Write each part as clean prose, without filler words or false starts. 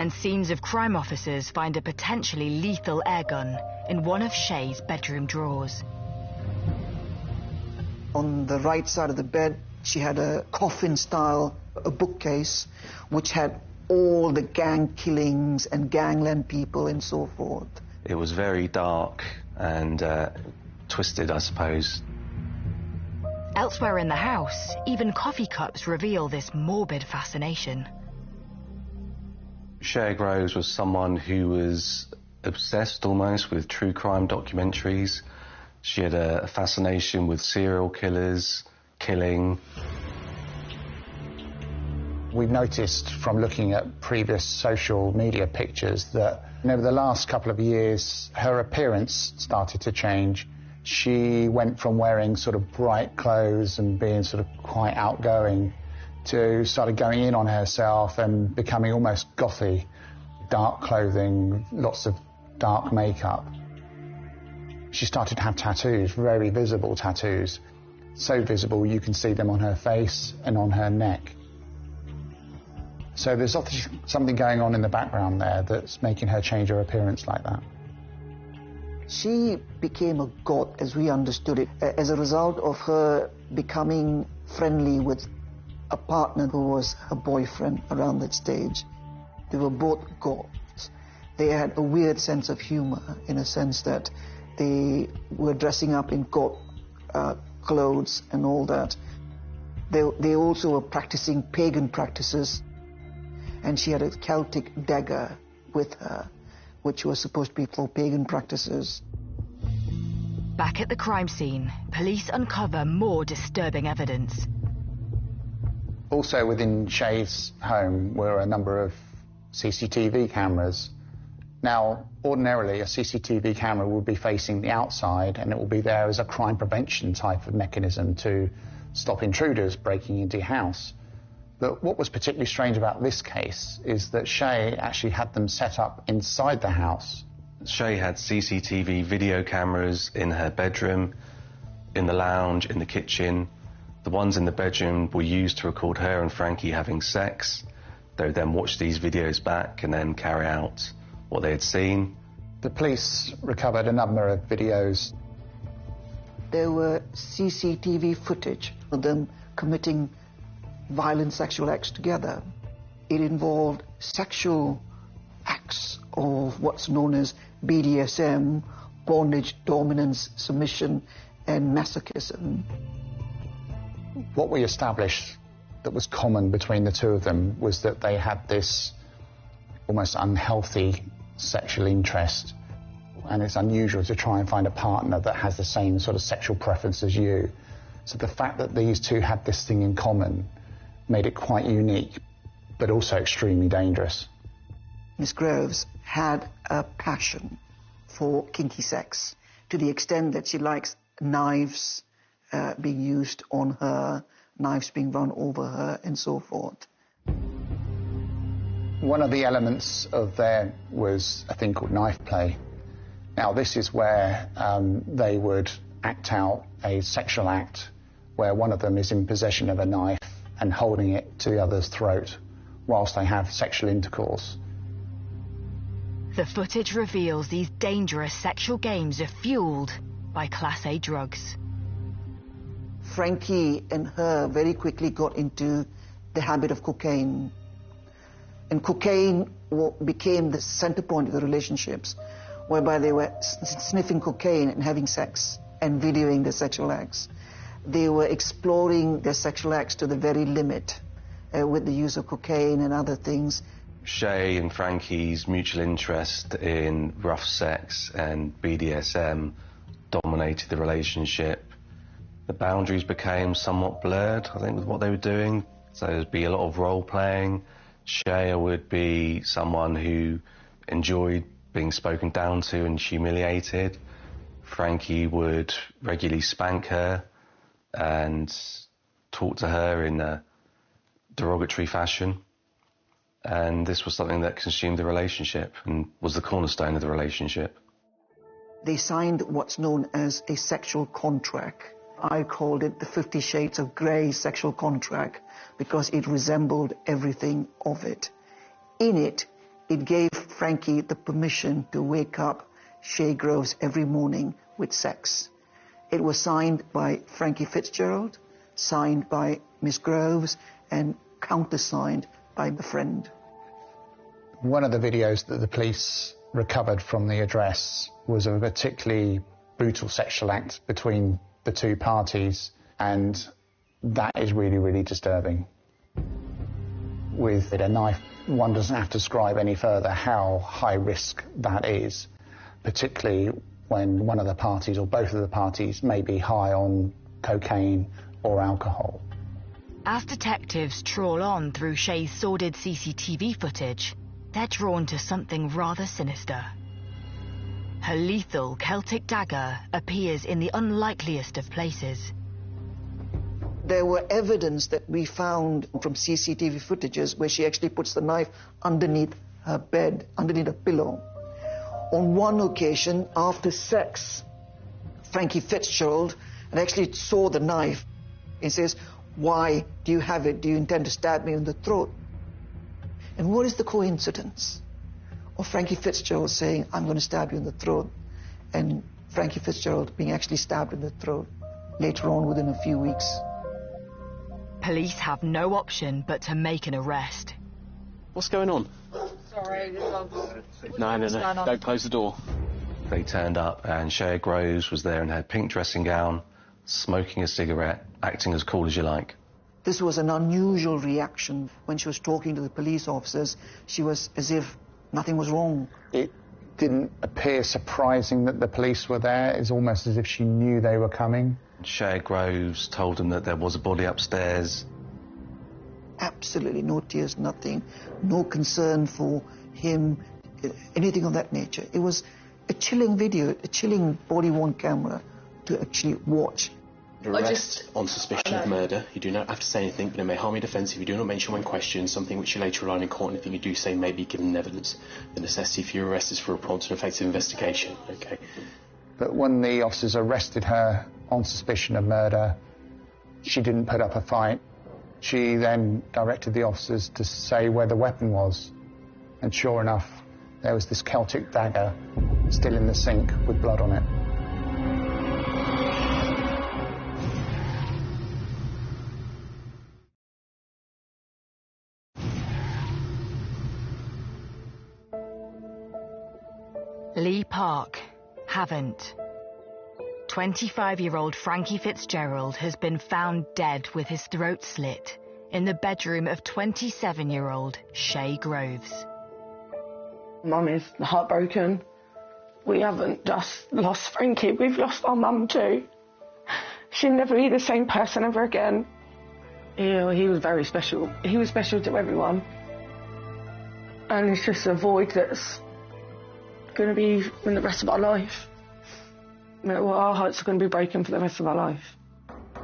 And scenes of crime officers find a potentially lethal airgun in one of Shay's bedroom drawers. On the right side of the bed, she had a coffin-style bookcase, which had all the gang killings and gangland people and so forth. It was very dark and twisted, I suppose. Elsewhere in the house, even coffee cups reveal this morbid fascination. Shay Groves was someone who was obsessed almost with true crime documentaries. She had a fascination with serial killers, killing. We've noticed from looking at previous social media pictures that over the last couple of years, her appearance started to change. She went from wearing sort of bright clothes and being sort of quite outgoing to started going in on herself and becoming almost gothy. Dark clothing, lots of dark makeup. She started to have tattoos, very visible tattoos. So visible you can see them on her face and on her neck. So there's obviously something going on in the background there that's making her change her appearance like that. She became a god, as we understood it, as a result of her becoming friendly with a partner who was her boyfriend around that stage. They were both gods. They had a weird sense of humor, in a sense that they were dressing up in god clothes and all that. They also were practicing pagan practices, and she had a Celtic dagger with her, which was supposed to be for pagan practices. Back at the crime scene, police uncover more disturbing evidence. Also within Shay's home were a number of CCTV cameras. Now, ordinarily, a CCTV camera would be facing the outside and it will be there as a crime prevention type of mechanism to stop intruders breaking into your house. But what was particularly strange about this case is that Shay actually had them set up inside the house. Shay had CCTV video cameras in her bedroom, in the lounge, in the kitchen. The ones in the bedroom were used to record her and Frankie having sex. They would then watch these videos back and then carry out what they had seen. The police recovered a number of videos. There were CCTV footage of them committing violent sexual acts together. It involved sexual acts of what's known as BDSM, bondage, dominance, submission, and masochism. What we established that was common between the two of them was that they had this almost unhealthy sexual interest, and it's unusual to try and find a partner that has the same sort of sexual preference as you. So the fact that these two had this thing in common made it quite unique, but also extremely dangerous. Miss Groves had a passion for kinky sex, to the extent that she likes knives being used on her, knives being run over her, and so forth. One of the elements of there was a thing called knife play. Now, this is where they would act out a sexual act where one of them is in possession of a knife and holding it to the other's throat whilst they have sexual intercourse. The footage reveals these dangerous sexual games are fueled by Class A drugs. Frankie and her very quickly got into the habit of cocaine. And cocaine became the center point of the relationships, whereby they were sniffing cocaine and having sex and videoing their sexual acts. They were exploring their sexual acts to the very limit with the use of cocaine and other things. Shay and Frankie's mutual interest in rough sex and BDSM dominated the relationship. The boundaries became somewhat blurred, I think, with what they were doing. So there'd be a lot of role-playing. Shay would be someone who enjoyed being spoken down to and humiliated. Frankie would regularly spank her and talk to her in a derogatory fashion. And this was something that consumed the relationship and was the cornerstone of the relationship. They signed what's known as a sexual contract. I called it the 50 Shades of Grey sexual contract because it resembled everything of it. In it, It gave Frankie the permission to wake up Shay Groves every morning with sex. It was signed by Frankie Fitzgerald, signed by Miss Groves, and countersigned by the friend. One of the videos that the police recovered from the address was of a particularly brutal sexual act between the two parties, and that is really, really disturbing. With a knife, one doesn't have to describe any further how high risk that is, particularly when one of the parties or both of the parties may be high on cocaine or alcohol. As detectives trawl on through Shay's sordid CCTV footage, they're drawn to something rather sinister. Her lethal Celtic dagger appears in the unlikeliest of places. There were evidence that we found from CCTV footages where she actually puts the knife underneath her bed, underneath a pillow. On one occasion, after sex, Frankie Fitzgerald actually saw the knife and says, "Why do you have it? Do you intend to stab me in the throat?" And what is the coincidence of Frankie Fitzgerald saying, "I'm going to stab you in the throat," and Frankie Fitzgerald being actually stabbed in the throat later on within a few weeks? Police have no option but to make an arrest. What's going on? Sorry, No, don't close the door. They turned up and Shay Groves was there in her pink dressing gown, smoking a cigarette, acting as cool as you like. This was an unusual reaction. When she was talking to the police officers, she was as if nothing was wrong. It didn't appear surprising that the police were there. It's almost as if she knew they were coming. Shay Groves told them that there was a body upstairs. Absolutely no tears, nothing, no concern for him, anything of that nature. It was a chilling video, a chilling body-worn camera to actually watch. Arrest on suspicion of murder. You do not have to say anything, but it may harm your defence if you do not mention when questioned something which you later rely on in court. Anything you do say may be given evidence. The necessity for your arrest is for a prompt and effective investigation. Okay. But when the officers arrested her on suspicion of murder, she didn't put up a fight. She then directed the officers to say where the weapon was. And sure enough, there was this Celtic dagger still in the sink with blood on it. Lee Park, Havant. 25-year-old Frankie Fitzgerald has been found dead with his throat slit in the bedroom of 27-year-old Shay Groves. Mum is heartbroken. We haven't just lost Frankie, we've lost our mum too. She'll never be the same person ever again. He was very special. He was special to everyone. And it's just a void that's going to be in the rest of our life. Our hearts are going to be broken for the rest of our life.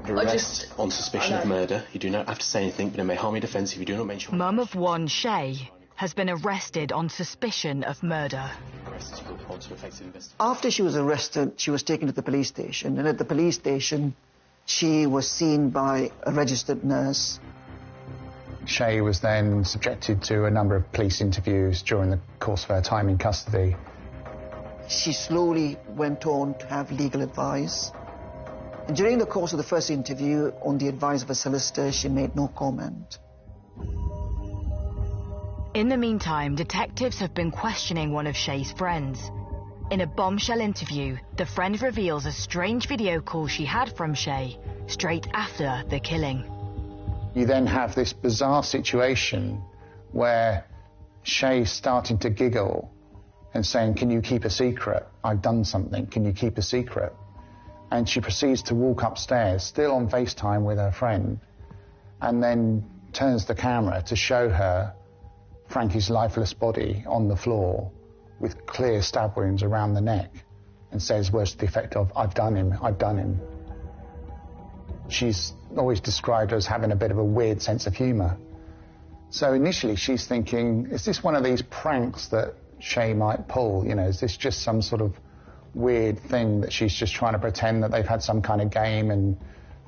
Arrest on suspicion of murder. You do not have to say anything, but it may harm your defence if you do not mention... Mum of one, Shay, has been arrested on suspicion of murder. After she was arrested, she was taken to the police station, and at the police station, she was seen by a registered nurse. Shay was then subjected to a number of police interviews during the course of her time in custody. She slowly went on to have legal advice. And during the course of the first interview, on the advice of a solicitor, she made no comment. In the meantime, detectives have been questioning one of Shay's friends. In a bombshell interview, the friend reveals a strange video call she had from Shay straight after the killing. You then have this bizarre situation where Shay's starting to giggle and saying, "Can you keep a secret? I've done something, can you keep a secret?" And she proceeds to walk upstairs, still on FaceTime with her friend, and then turns the camera to show her Frankie's lifeless body on the floor with clear stab wounds around the neck, and says words to the effect of, "I've done him, I've done him." She's always described as having a bit of a weird sense of humour. So initially she's thinking, is this one of these pranks that Shay might pull? You know, is this just some sort of weird thing that she's just trying to pretend that they've had some kind of game and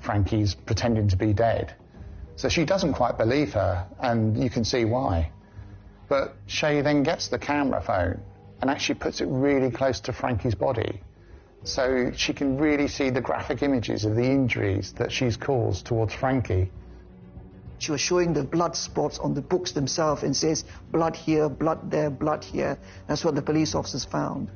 Frankie's pretending to be dead? So she doesn't quite believe her, and you can see why. But Shay then gets the camera phone and actually puts it really close to Frankie's body, so she can really see the graphic images of the injuries that she's caused towards Frankie. She was showing the blood spots on the books themselves and says, blood here, blood there, blood here. That's what the police officers found.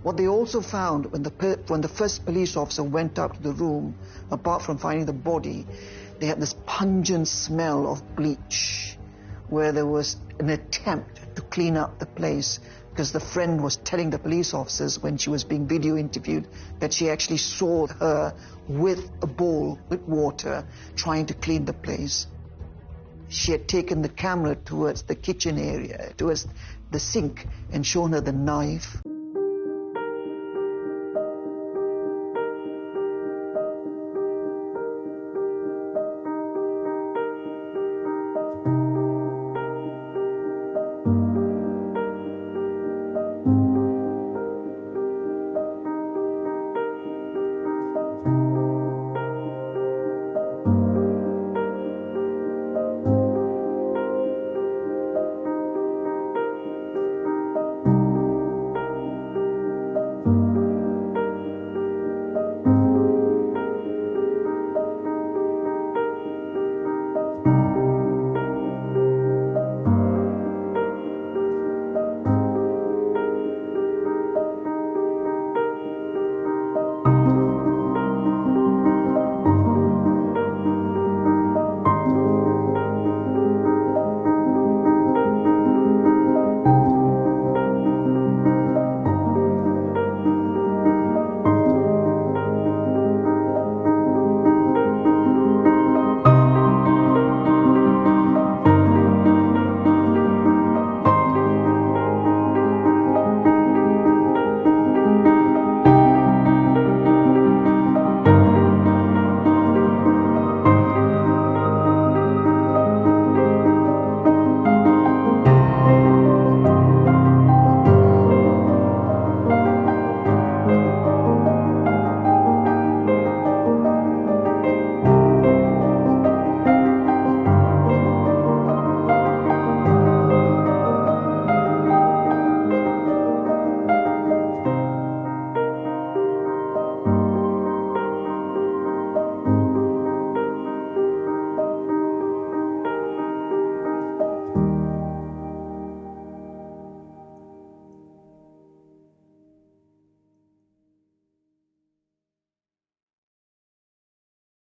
What they also found when the first police officer went up to the room, apart from finding the body, they had this pungent smell of bleach, where there was an attempt to clean up the place, because the friend was telling the police officers when she was being video interviewed that she actually saw her with a bowl with water trying to clean the place. She had taken the camera towards the kitchen area, towards the sink, and shown her the knife.